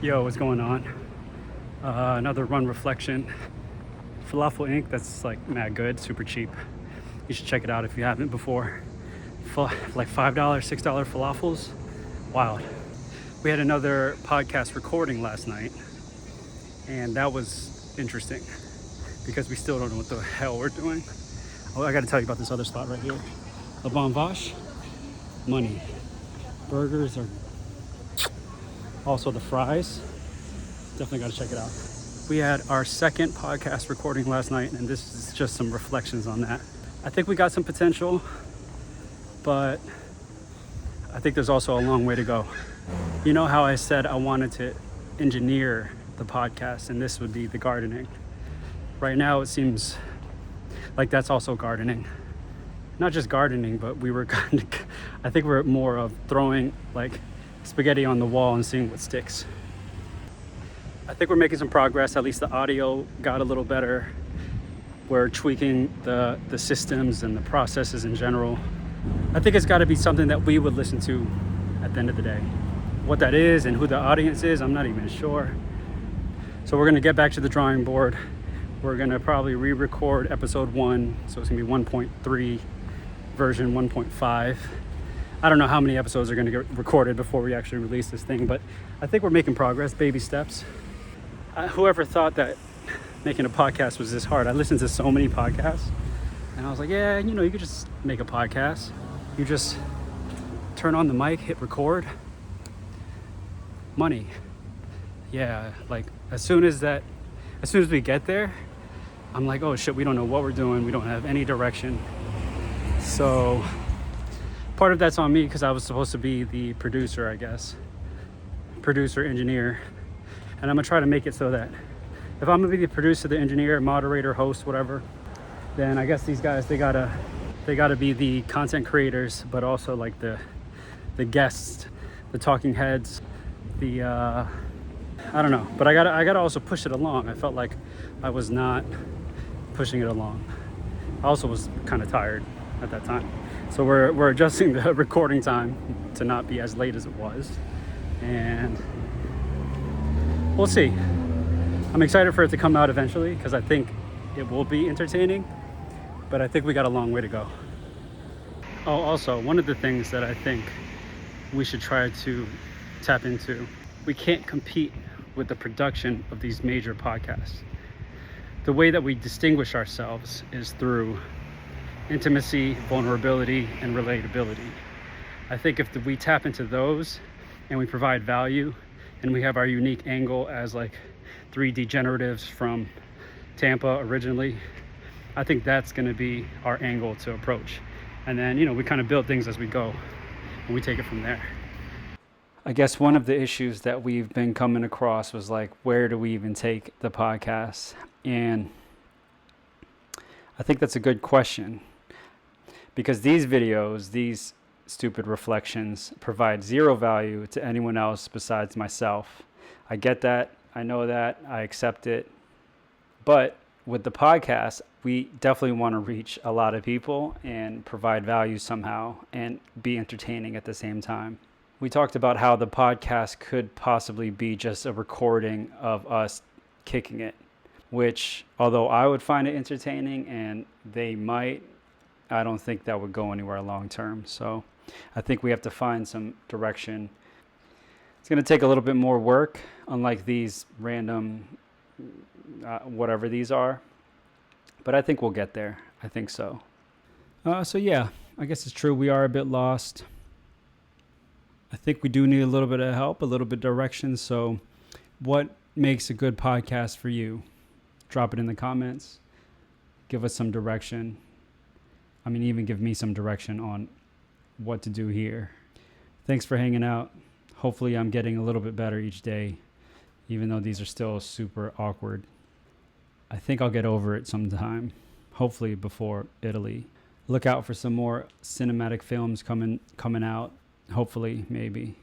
Yo, what's going on? Another run reflection. Falafel Inc. That's like mad good, super cheap. You should check it out if you haven't before. Like $5, $6 falafels. Wild. We had another podcast recording last night, and that was interesting because we still don't know what the hell we're doing. Oh, I got to tell you about this other spot right here. La Bon Vache, money. Burgers are also the fries. Definitely got to check it out. We had our second podcast recording last night, and this is just some reflections on that. I think we got some potential, but I think there's also a long way to go. You know how I said I wanted to engineer the podcast, and this would be the gardening. Right now, it seems like that's also gardening. Not just gardening, but we were kind of, I think we're more of throwing like spaghetti on the wall and seeing what sticks. I think we're making some progress. At least the audio got a little better. We're tweaking the systems and the processes in general. I think it's got to be something that we would listen to at the end of the day. What that is and who the audience is, I'm not even sure. So we're going to get back to the drawing board. We're going to probably re-record episode 1. So it's going to be 1.3 version 1.5. I don't know how many episodes are going to get recorded before we actually release this thing, but I think we're making progress, baby steps. Whoever thought that making a podcast was this hard? I listened to so many podcasts, and I was like, yeah, you could just make a podcast. You just turn on the mic, hit record. Money. Yeah, like as soon as we get there, I'm like, oh shit, we don't know what we're doing. We don't have any direction. So part of that's on me because I was supposed to be the producer, I guess. Producer, engineer. And I'm gonna try to make it so that if I'm gonna be the producer, the engineer, moderator, host, whatever, then I guess these guys, they gotta be the content creators, but also like the guests, the talking heads, I don't know, but I gotta also push it along. I felt like I was not pushing it along. I also was kind of tired at that time. So we're adjusting the recording time to not be as late as it was. And we'll see. I'm excited for it to come out eventually because I think it will be entertaining, but I think we got a long way to go. Oh, also, one of the things that I think we should try to tap into, we can't compete with the production of these major podcasts. The way that we distinguish ourselves is through intimacy, vulnerability, and relatability. I think if we tap into those and we provide value and we have our unique angle as like 3 degeneratives from Tampa originally, I think that's going to be our angle to approach. And then, we kind of build things as we go and we take it from there. I guess one of the issues that we've been coming across was like, where do we even take the podcast? And I think that's a good question because these videos, these stupid reflections provide zero value to anyone else besides myself. I get that. I know that. I accept it. But with the podcast, we definitely want to reach a lot of people and provide value somehow and be entertaining at the same time. We talked about how the podcast could possibly be just a recording of us kicking it, which although I would find it entertaining and they might, I don't think that would go anywhere long term. So I think we have to find some direction. It's going to take a little bit more work, unlike these random, whatever these are. But I think we'll get there. I think so. So yeah, I guess it's true. We are a bit lost. I think we do need a little bit of help, a little bit of direction. So what makes a good podcast for you? Drop it in the comments. Give us some direction. Even give me some direction on what to do here. Thanks for hanging out. Hopefully I'm getting a little bit better each day, even though these are still super awkward. I think I'll get over it sometime, hopefully before Italy. Look out for some more cinematic films coming out, hopefully, maybe.